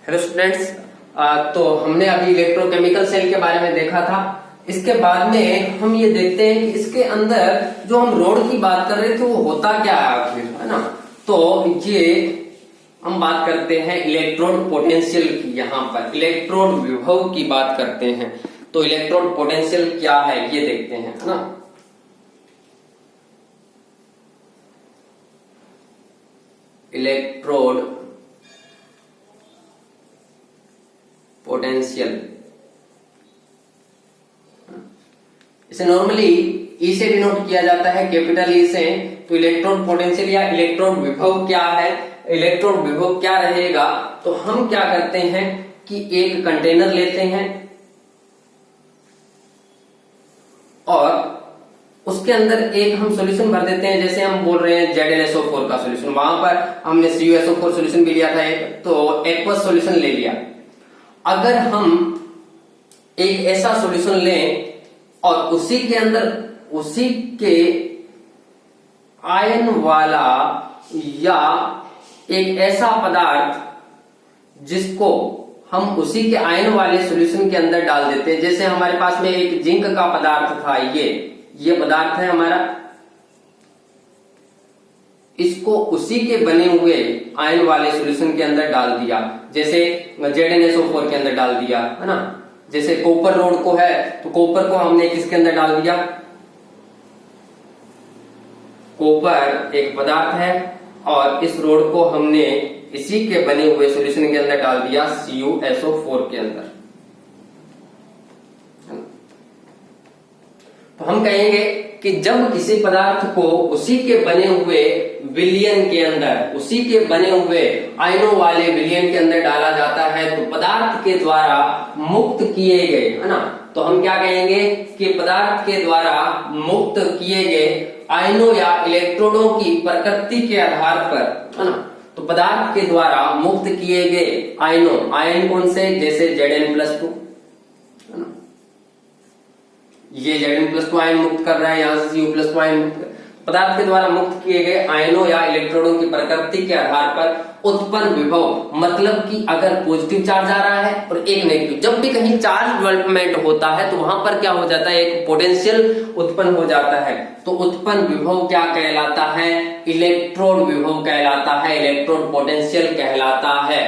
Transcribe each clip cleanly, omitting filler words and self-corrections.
Hello students, तो हमने अभी इलेक्ट्रोकेमिकल सेल के बारे में देखा था। इसके बाद में हम ये देखते हैं कि इसके अंदर जो हम रोड की बात कर रहे थे वो होता क्या है आखिर, है ना। तो ये हम बात करते हैं इलेक्ट्रोड पोटेंशियल की। यहाँ पर इलेक्ट्रोड विभव की बात करते हैं, तो इलेक्ट्रोड पोटेंशियल क्या है ये देखते हैं, है ना। इलेक्ट्रोड पोटेंशियल, इसे नॉर्मली ई से डिनोट किया जाता है, कैपिटल ई से। तो इलेक्ट्रोड पोटेंशियल या इलेक्ट्रोड विभव क्या है, इलेक्ट्रोड विभव क्या रहेगा। तो हम क्या करते हैं कि एक कंटेनर लेते हैं और उसके अंदर एक हम सॉल्यूशन भर देते हैं। जैसे हम बोल रहे हैं ZnSO4 का सॉल्यूशन, वहां पर हमने CuSO4 सॉल्यूशन भी लिया था एक, तो एक्वस सॉल्यूशन ले लिया। अगर हम एक ऐसा सॉल्यूशन लें और उसी के अंदर उसी के आयन वाला या एक ऐसा पदार्थ जिसको हम उसी के आयन वाले सॉल्यूशन के अंदर डाल देते हैं। जैसे हमारे पास में एक जिंक का पदार्थ था, ये पदार्थ है हमारा, इसको उसी के बने हुए आयन वाले सॉल्यूशन के अंदर डाल दिया। जैसे ZnSO4 के अंदर डाल दिया, है ना। जैसे कॉपर रोड को है तो कॉपर को हमने किसके अंदर डाल दिया, कॉपर एक पदार्थ है और इस रोड को हमने इसी के बने हुए सॉल्यूशन के अंदर डाल दिया, CuSO4 के अंदर। तो हम कहेंगे कि जब किसी पदार्थ को उसी के बने हुए विलयन के अंदर, उसी के बने हुए आयनों वाले विलयन के अंदर डाला जाता है तो पदार्थ के द्वारा मुक्त किए गए, है ना। तो हम क्या कहेंगे कि पदार्थ के द्वारा मुक्त किए गए आयनों या इलेक्ट्रोडों की प्रकृति के आधार पर, है ना। तो पदार्थ के द्वारा मुक्त किए गए आयनों, आयन कौन से, जैसे Zn+2, है ना। ये Zn+2 आयन मुक्त कर रहा है, यहां से Cu+2 आयन मुक्त। पदार्थ के द्वारा मुक्त किए गए आयनों या इलेक्ट्रोडों की प्रकृति के आधार पर उत्पन्न विभव, मतलब कि अगर पॉजिटिव चार्ज आ रहा है और एक नेगेटिव, जब भी कहीं चार्ज डेवलपमेंट होता है तो वहां पर क्या हो जाता है, एक पोटेंशियल उत्पन्न हो जाता है। तो उत्पन्न विभव क्या कहलाता है, इलेक्ट्रोड विभव कहलाता है, इलेक्ट्रोड पोटेंशियल कहलाता है।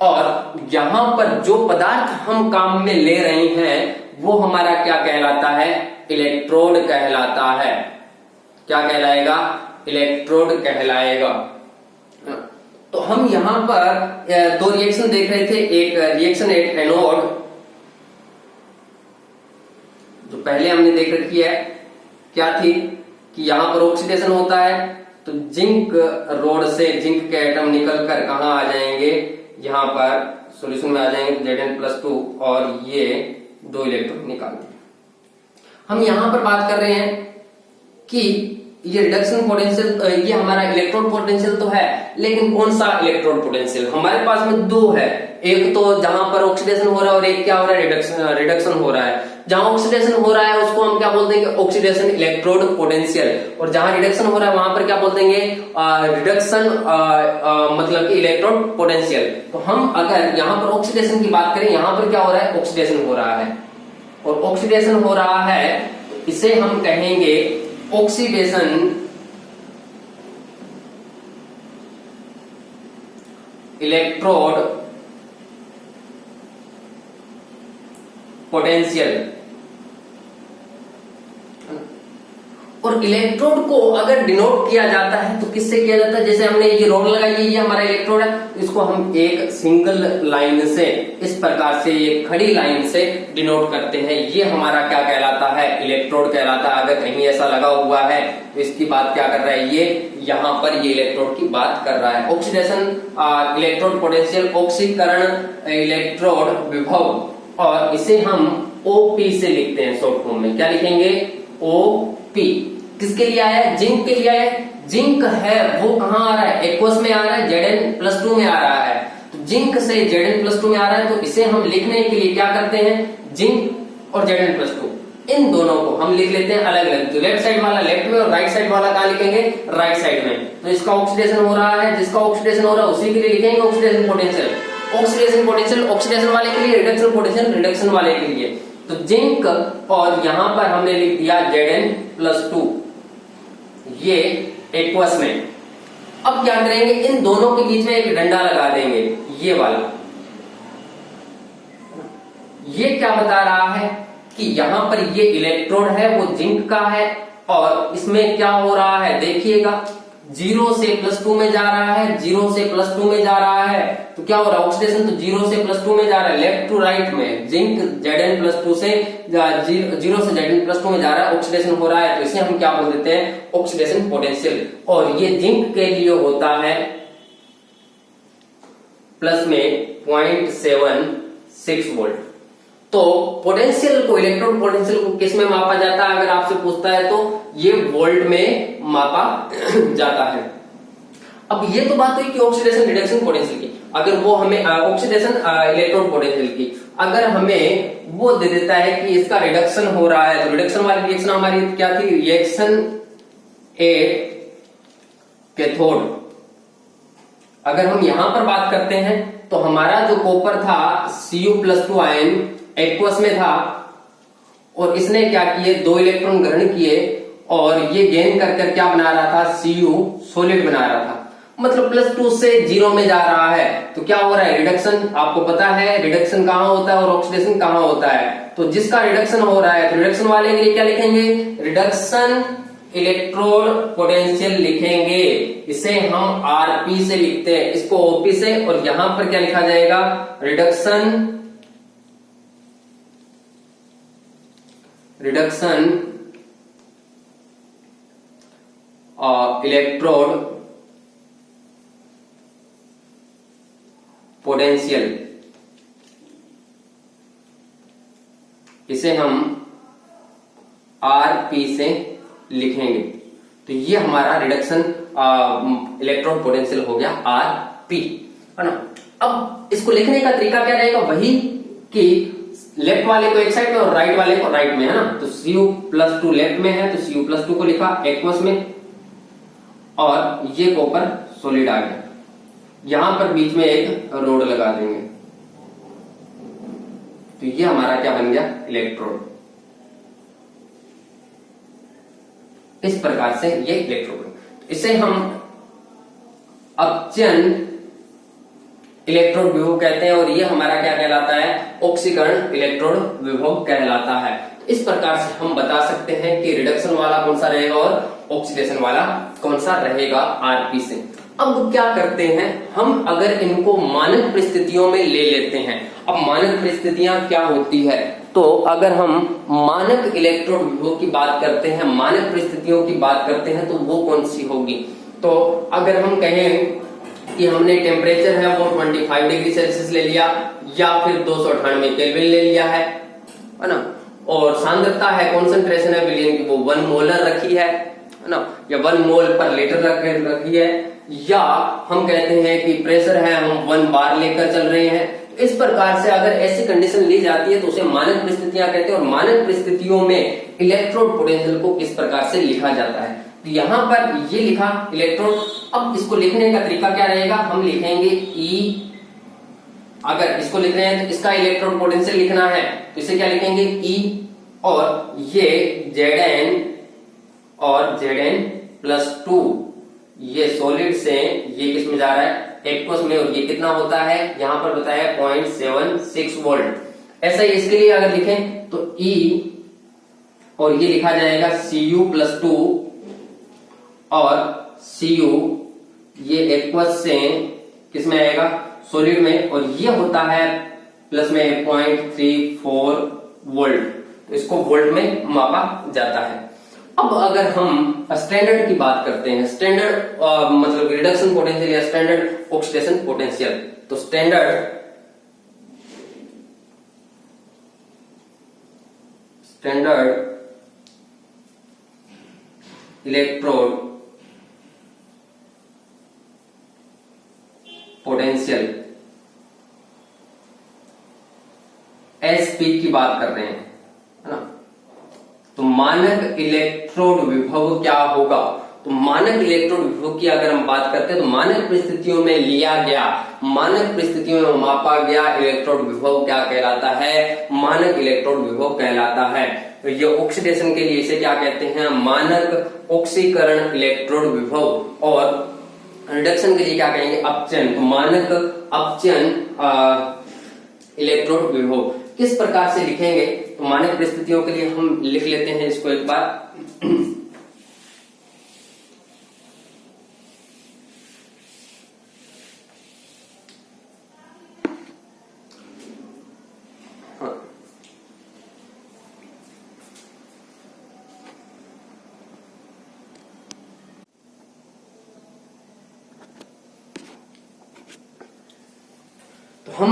और यहां पर जो पदार्थ हम काम में ले रहे हैं वो हमारा क्या कहलाता है, इलेक्ट्रोड कहलाता है। क्या कहलाएगा, इलेक्ट्रोड कहलाएगा। तो हम यहां पर दो रिएक्शन देख रहे थे। एक रिएक्शन एट एनोड जो पहले हमने देख रखी है, क्या थी कि यहां पर ऑक्सीडेशन होता है तो जिंक रोड से जिंक के एटम निकल कर कहां आ जाएंगे, यहां पर सॉल्यूशन में आ जाएंगे Zn+2 और ये 2 इलेक्ट्रॉन निकाल दिए। हम यहां पर बात कर रहे हैं कि ये रिडक्शन पोटेंशियल, ये हमारा इलेक्ट्रोड पोटेंशियल तो है, लेकिन कौन सा इलेक्ट्रोड पोटेंशियल, हमारे पास में दो है। एक तो जहां पर ऑक्सीडेशन हो रहा है और एक क्या हो रहा है, रिडक्शन हो रहा है। जहां ऑक्सीडेशन हो रहा है उसको हम क्या बोल देंगे, ऑक्सीडेशन इलेक्ट्रोड पोटेंशियल, और जहां रिडक्शन हो रहा है वहां पर क्या बोल देंगे, रिडक्शन मतलब कि इलेक्ट्रोड पोटेंशियल। तो हम अगर यहां पर ऑक्सीडेशन की बात करें, यहां पर क्या हो रहा है, ऑक्सीडेशन हो रहा है, और ऑक्सीडेशन हो रहा है तो इसे हम कहेंगे ऑक्सीडेशन इलेक्ट्रोड पोटेंशियल। और इलेक्ट्रोड को अगर डिनोट किया जाता है तो किससे किया जाता है, जैसे हमने ये रोड लगाई है, ये हमारा इलेक्ट्रोड है, इसको हम एक सिंगल लाइन से, इस प्रकार से एक खड़ी लाइन से डिनोट करते हैं। ये हमारा क्या कहलाता है, इलेक्ट्रोड कहलाता है। अगर कहीं ऐसा लगा हुआ है तो इसकी बात क्या कर रहा है, ये यहाँ पर ये इलेक्ट्रोड की बात कर रहा है। ऑक्सीडेशन इलेक्ट्रोड पोटेंशियल, ऑक्सीकरण इलेक्ट्रोड विभव, और इसे हम OP से लिखते हैं शॉर्ट फॉर्म में। क्या लिखेंगे, OP। किसके लिए आया है, जिंक के लिए आया है। जिंक है वो कहां आ रहा है, एक्वस में आ रहा है, Zn+2 में आ रहा है। तो जिंक से Zn+2 में आ रहा है तो इसे हम लिखने के लिए क्या करते हैं, जिंक और Zn+2 इन दोनों को हम लिख लेते हैं अलग अलग। तो लेफ्ट साइड वाला लेफ्ट में और राइट साइड वाला कहां लिखेंगे, राइट साइड में। तो इसका ऑक्सीडेशन हो रहा है, जिसका ऑक्सीडेशन हो रहा है उसी के लिए लिखेंगे oxidation potential. Oxidation potential oxidation वाले के लिए, रिडक्शन पोटेंशियल रिडक्शन वाले के लिए। तो जिंक और यहां पर हमने लिख दिया Zn+2 ये एक्वस में। अब क्या करेंगे, इन दोनों के बीच में एक डंडा लगा देंगे, ये वाला। ये क्या बता रहा है कि यहां पर ये इलेक्ट्रोड है वो जिंक का है, और इसमें क्या हो रहा है देखिएगा, 0 से +2 में जा रहा है, 0 से +2 में जा रहा है। तो क्या हो रहा है, ऑक्सीडेशन तो 0 से +2 में जा रहा है, लेफ्ट टू राइट में जिंक Zn+2 से 0 से Zn+2 में जा रहा है, ऑक्सीडेशन हो रहा है। तो इसे हम क्या बोल देते हैं, ऑक्सीडेशन पोटेंशियल। और ये जिंक के लिए होता है प्लस में 0.76 वोल्ट। तो पोटेंशियल को, इलेक्ट्रॉन पोटेंशियल को किस में मापा जाता है, अगर आपसे पूछता है तो ये वोल्ट में मापा जाता है। अब ये तो बात हुई कि ऑक्सीडेशन रिडक्शन पोटेंशियल की। अगर वो हमें ऑक्सीडेशन इलेक्ट्रॉन पोटेंशियल की, अगर हमें वो दे देता है कि इसका रिडक्शन हो रहा है, तो रिडक्शन वाली रिएक्शन हमारी क्या थी, रिएक्शन एट कैथोड। अगर हम यहां पर बात करते हैं तो हमारा जो कॉपर था Cu+2 आयन एक्वस में था, और इसने क्या किए, 2 इलेक्ट्रॉन ग्रहण किए, और ये गेन कर कर क्या बना रहा था, Cu सॉलिड बना रहा था। मतलब +2 से 0 में जा रहा है। तो क्या हो रहा है, रिडक्शन। आपको पता है रिडक्शन कहां होता है और ऑक्सीडेशन कहां होता है। तो जिसका रिडक्शन हो रहा है, तो रिडक्शन वाले के लिए क्या लिखेंगे, रिडक्शन इलेक्ट्रोड पोटेंशियल लिखेंगे। इसे हम Rp से लिखते हैं, इसको OP से, और यहां पर क्या लिखा जाएगा, रिडक्शन इलेक्ट्रोड पोटेंशियल। इसे हम Rp से लिखेंगे। तो ये हमारा रिडक्शन इलेक्ट्रोड पोटेंशियल हो गया Rp, है ना। अब इसको लिखने का तरीका क्या रहेगा, वही कि लेफ्ट वाले को एक साइड में और राइट वाले को राइट में, है ना। तो Cu+2 लेफ्ट में है, तो Cu+2 को लिखा एक्वस में, और ये कॉपर सॉलिड आ गया। यहां पर बीच में एक रोड लगा देंगे, तो ये हमारा क्या बन गया, इलेक्ट्रोड। इस प्रकार से ये इलेक्ट्रोड, इसे हम अपचयन इलेक्ट्रोड विभव कहते हैं, और ये हमारा क्या कहलाता है, ऑक्सीकरण इलेक्ट्रोड विभव कहलाता है। इस प्रकार से हम बता सकते हैं कि रिडक्शन वाला कौन सा रहेगा और ऑक्सीडेशन वाला कौन सा रहेगा, Rp से। अब क्या करते हैं हम, अगर इनको मानक परिस्थितियों में ले लेते हैं। अब मानक परिस्थितियां क्या होती है, तो अगर हम मानक इलेक्ट्रोड विभव की बात करते हैं, मानक परिस्थितियों की बात करते हैं, तो वो कौन सी होगी। तो अगर हम कहें कि हमने टेम्परेचर है वो 25 डिग्री सेल्सियस ले लिया, या फिर 298 केल्विन ले लिया है ना, और सांद्रता है, कॉन्सेंट्रेशन है विलियन की, वो 1 मोलर रखी है ना, या 1 मोल पर लीटर रखी है, या हम कहते हैं कि प्रेशर है, हम 1 बार लेकर चल रहे हैं। इस प्रकार से अगर ऐसी कंडीशन ली जाती है तो उसे मानक परिस्थितियां कहते हैं। और मानक परिस्थितियों में इलेक्ट्रोड पोटेंशियल को किस प्रकार से लिखा जाता है, तो यहां पर ये लिखा इलेक्ट्रोड। अब इसको लिखने का तरीका क्या रहेगा, हम लिखेंगे E। अगर इसको लिख रहे हैं तो इसका इलेक्ट्रोड पोटेंशियल लिखना है, तो इसे क्या लिखेंगे, E, और ये Zn और Zn+2 ये सॉलिड से ये किस में जा रहा है, एक्वस में, और ये कितना होता है, यहां पर बताया 0.76 वोल्ट। ऐसा ही इसके लिए अगर लिखें तो E, और ये लिखा जाएगा Cu+2, और Cu ये एक्वस से किस में आएगा, सॉलिड में, और ये होता है प्लस में 0.34 वोल्ट। तो इसको वोल्ट में मापा जाता है। अब अगर हम स्टैंडर्ड की बात करते हैं, स्टैंडर्ड मतलब रिडक्शन पोटेंशियल या स्टैंडर्ड ऑक्सीडेशन पोटेंशियल, तो स्टैंडर्ड इलेक्ट्रोड पोटेंशियल SP की बात कर रहे हैं, है ना। तो मानक इलेक्ट्रोड विभव क्या होगा, तो मानक इलेक्ट्रोड विभव की अगर हम बात करते हैं तो मानक परिस्थितियों में लिया गया, मानक परिस्थितियों में मापा गया इलेक्ट्रोड विभव क्या कहलाता है? मानक इलेक्ट्रोड विभव कहलाता है। तो ये ऑक्सीडेशन के लिए इसे क्या कहते हैं? मानक ऑक्सीकरण इलेक्ट्रोड विभव। और रिडक्शन के लिए क्या कहेंगे? अपचयन। तो मानक अपचयन इलेक्ट्रोड विभव किस प्रकार से लिखेंगे? तो मानक परिस्थितियों के लिए हम लिख लेते हैं इसको एक बार। तो हम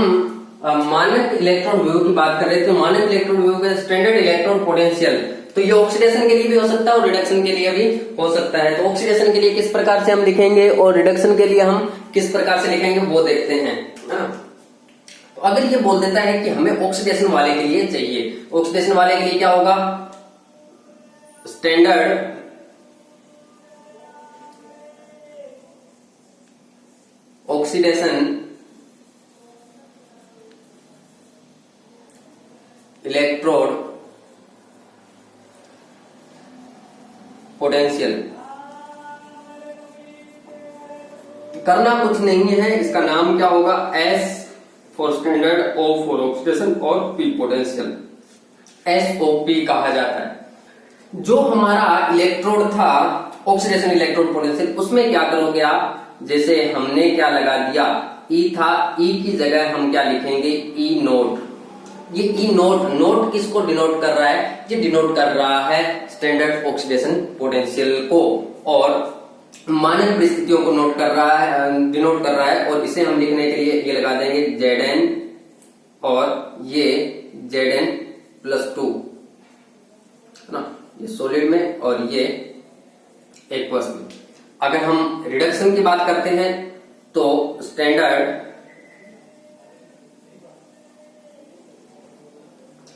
मानक इलेक्ट्रॉन विभव की बात कर रहे थे। मानक इलेक्ट्रॉन विभव का स्टैंडर्ड इलेक्ट्रॉन पोटेंशियल, तो ये ऑक्सीडेशन के लिए भी हो सकता है और रिडक्शन के लिए भी हो सकता है। तो ऑक्सीडेशन के लिए किस प्रकार से हम लिखेंगे और रिडक्शन के लिए हम किस प्रकार से लिखेंगे वो देखते हैं, है ना। तो अगर ये बोल देता है कि हमें ऑक्सीडेशन वाले के लिए चाहिए, ऑक्सीडेशन वाले के लिए क्या होगा? Standard oxidation electrode potential. करना कुछ नहीं है, इसका नाम क्या होगा? S for standard, O for oxidation और P पोटेंशियल, SOP कहा जाता है। जो हमारा इलेक्ट्रोड था ऑक्सीडेशन इलेक्ट्रोड पोटेंशियल, उसमें क्या करोगे आप? जैसे हमने क्या लगा दिया, E था, E की जगह हम क्या लिखेंगे? E note. ये ई नोट किसको डिनोट कर रहा है? ये डिनोट कर रहा है स्टैंडर्ड ऑक्सीडेशन पोटेंशियल को, और मानक परिस्थितियों को नोट कर रहा है, डिनोट कर रहा है। और इसे हम लिखने के लिए ये लगा देंगे Zn और ये Zn+2, है ना, ये सॉलिड में और ये एक्वस में। अगर हम रिडक्शन की बात करते हैं तो स्टैंडर्ड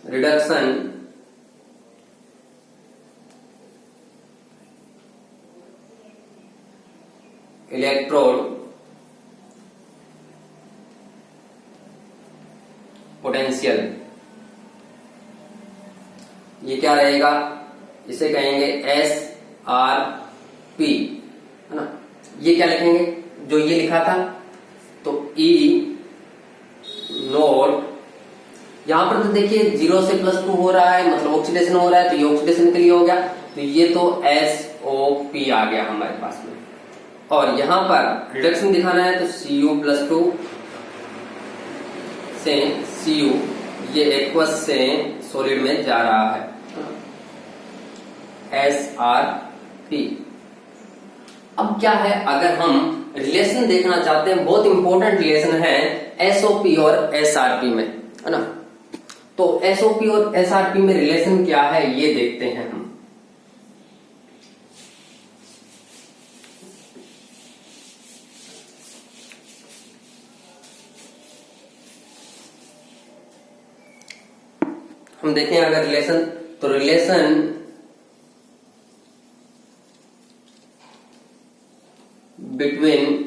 रिडक्शन इलेक्ट्रोड पोटेंशियल, ये क्या रहेगा? इसे कहेंगे SRP, है ना। ये क्या लिखेंगे? जो ये लिखा था, तो E नोट, यहां पर तो देखिए 0 से +2 हो रहा है, मतलब ऑक्सीडेशन हो रहा है, तो ये ऑक्सीडेशन के लिए हो गया। तो ये तो SOP आ गया हमारे पास में। और यहां पर रिडक्शन दिखाना है तो Cu+2 से Cu, ये एक्वस से सॉलिड में जा रहा है, SRP। अब क्या है, अगर हम रिलेशन देखना चाहते हैं, बहुत इंपॉर्टेंट रिलेशन है SOP और SRP में, है ना। तो SOP और SRP में रिलेशन क्या है ये देखते हैं हम। हम देखें अगर रिलेशन, तो relation between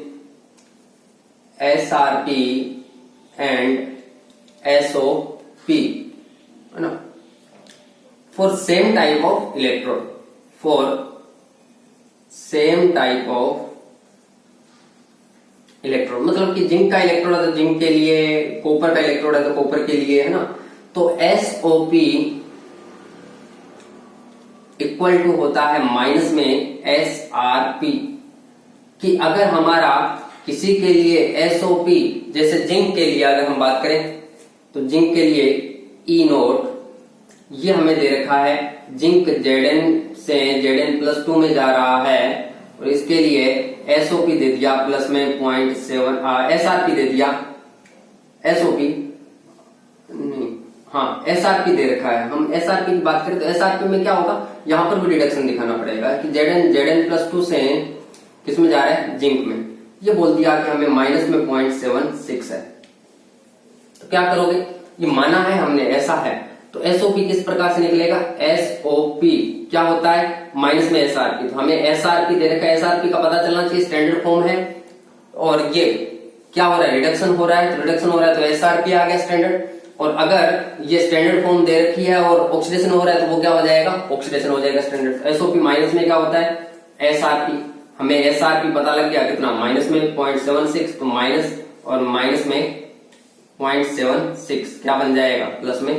SRP and SOP, है ना, for same type of electrode, for same type of electrode, मतलब कि जिंक का इलेक्ट्रोड है तो जिंक के लिए, कॉपर का इलेक्ट्रोड है तो कॉपर के लिए, है ना। तो SOP इक्वल टू होता है माइनस में SRP, कि अगर हमारा किसी के लिए SOP, जैसे जिंक के लिए अगर हम बात करें तो जिंक के लिए E नोट, ये हमें दे रखा है, जिंक Zn से Zn+2 में जा रहा है, और इसके लिए SOP दे दिया प्लस में 0.7, SRP दे दिया, SOP नहीं, हाँ SRP दे रखा है। हम SRP की बात करें तो SRP में क्या होगा, यहां पर भी रिडक्शन दिखाना पड़ेगा कि Zn+2 से किस में जा रहा है? जिंक में। ये बोल दिया कि हमें माइनस में 0.76 है, तो क्या करोगे? ये माना है हमने, ऐसा है, तो एसओपी किस प्रकार से निकलेगा, एसओपी क्या होता है माइनस में एसआरपी। तो हमें एसआरपी दे रखा है, एसआरपी का पता चलना चाहिए, स्टैंडर्ड फॉर्म है और ये क्या हो रहा है, रिडक्शन हो रहा है, तो रिडक्शन हो रहा है तो एसआरपी आ गया स्टैंडर्ड। और अगर ये स्टैंडर्ड फॉर्म दे रखी है और ऑक्सीडेशन हो रहा है तो वो क्या हो जाएगा, ऑक्सीडेशन हो जाएगा स्टैंडर्ड। एसओपी माइनस में क्या होता है, एसआरपी। हमें एसआरपी पता लग गया कितना, माइनस में 0.76, तो माइनस और माइनस में 0.76 क्या बन जाएगा, प्लस में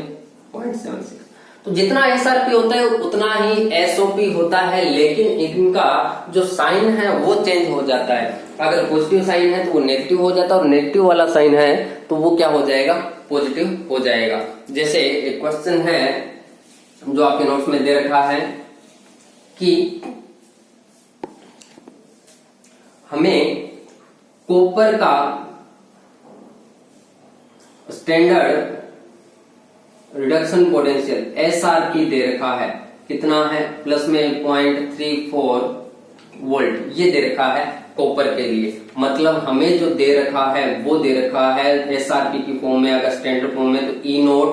0.76। तो जितना एसआरपी होता है उतना ही एसओपी होता है, लेकिन इनका जो साइन है वो चेंज हो जाता है। अगर पॉजिटिव साइन है तो वो नेगेटिव हो जाता है, और नेगेटिव वाला साइन है तो वो क्या हो जाएगा, पॉजिटिव हो जाएगा। जैसे एक क्वेश्चन है जो आपके नोट्स में दे रखा है कि हमें कॉपर का स्टैंडर्ड रिडक्शन पोटेंशियल एसआरपी दे रखा है, कितना है, प्लस में 0.34 वोल्ट ये दे रखा है कॉपर के लिए। मतलब हमें जो दे रखा है वो दे रखा है एसआरपी की फॉर्म में, अगर स्टैंडर्ड फॉर्म में तो ई नोट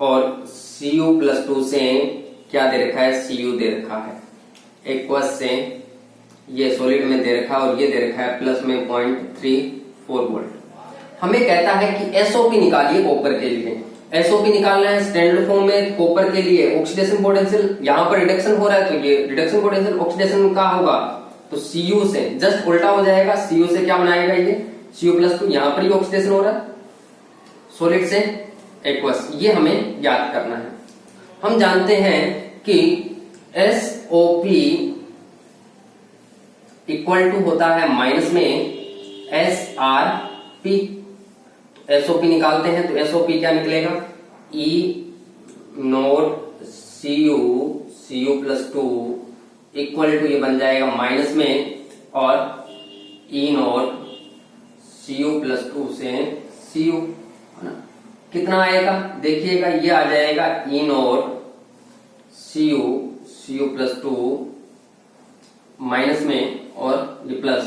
और Cu+2 से क्या दे रखा है, Cu दे रखा है। एक्वस से ये सॉलिड में दे रखा है और ये दे रखा है प्लस में 0.34 वोल्ट। हमें कहता है कि एसओपी निकालिए कॉपर के लिए। एसओपी निकालना है स्टैंडर्ड फॉर्म में कॉपर के लिए, ऑक्सीडेशन पोटेंशियल यहाँ पर रिडक्शन हो रहा है तो ये रिडक्शन पोटेंशियल ऑक्सीडेशन का होगा तो Cu से जस्ट उल्टा हो जाएगा, Cu से क्या बनाएगा ये Cu+2, यहाँ पर ही ऑक्सीडेशन हो रहा है सॉलिड से एक्वस, ये हमें याद करना है। हम जानते हैं कि एसओपी इक्वल टू होता है माइनस में एसआरपी। एसओपी निकालते हैं तो एसओपी क्या निकलेगा, ई नोट Cu+2 इक्वल टू ये बन जाएगा माइनस में और ई नोट Cu+2 से Cu, है ना, कितना आएगा देखिएगा, ये आ जाएगा ई नोट Cu+2 माइनस में और ये प्लस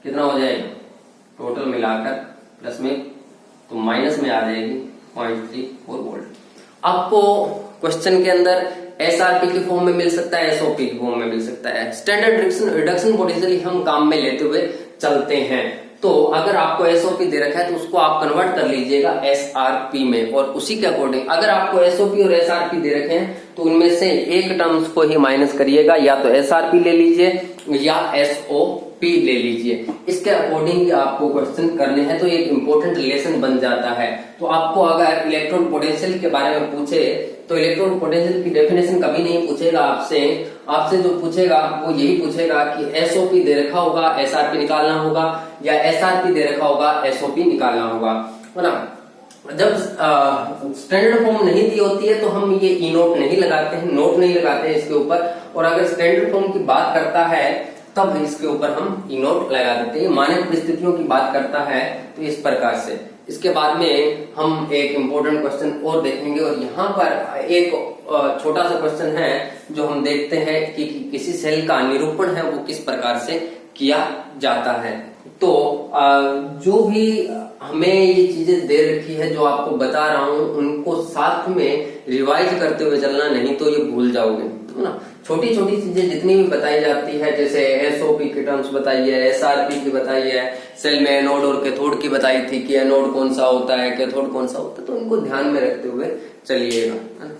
कितना हो जाएगा, टोटल मिलाकर प्लस में तो माइनस में आ जाएगी 0.34 वोल्ट। आपको क्वेश्चन के अंदर एसआरपी की फॉर्म में मिल सकता है, एसओपी की फॉर्म में मिल सकता है। स्टैंडर्ड रिडक्शन पोटेंशियल हम काम में लेते हुए चलते हैं। तो अगर आपको एसओपी दे रखा है तो उसको आप कन्वर्ट कर लीजिएगा एसआरपी में, और उसी के अकॉर्डिंग अगर आपको एसओपी और एसआरपी दे रखे हैं तो उनमें से एक टर्म्स को ही माइनस करिएगा, या तो एसआरपी ले लीजिए या एसओपी ले लीजिए। इसके अकॉर्डिंग आपको क्वेश्चन करने हैं तो एक इंपॉर्टेंट रिलेशन बन जाता है। तो आपको अगर इलेक्ट्रॉन पोटेंशियल के बारे में पूछे तो इलेक्ट्रॉन पोटेंशियल की डेफिनेशन कभी नहीं पूछेगा आपसे जो पूछेगा वो यही पूछेगा कि एसओपी दे रखा होगा एसआरपी निकालना होगा, या एसआरपी दे रखा होगा एसओपी निकालना होगा, है ना। जब स्टैंडर्ड फॉर्म नहीं दी होती है तो हम ये ई नोट नहीं लगाते हैं, नोट नहीं लगाते हैं इसके ऊपर, और अगर स्टैंडर्ड फॉर्म की बात करता है तब इसके ऊपर हम ई नोट लगा देते हैं। मानक परिस्थितियों की बात करता है तो इस प्रकार से। इसके बाद में हम एक इम्पोर्टेंट क्वेश्चन और देखेंगे, और यहाँ पर एक छोटा सा क्वेश्चन है जो हम देखते हैं कि किसी सेल का निरूपण है वो किस प्रकार से किया जाता है। तो जो भी हमें ये चीजें दे रखी है जो आपको बता रहा हूं उनको साथ में रिवाइज करते हुए चलना, नहीं तो ये भूल जाओगे, है ना। छोटी छोटी चीजें जितनी भी बताई जाती है, जैसे एसओपी की टर्म्स बताई है, एसआरपी की बताई है, सेल में एनोड और कैथोड की बताई थी कि एनोड कौन सा होता है, कैथोड कौन सा होता है, तो उनको ध्यान में रखते हुए चलिएगा, है ना।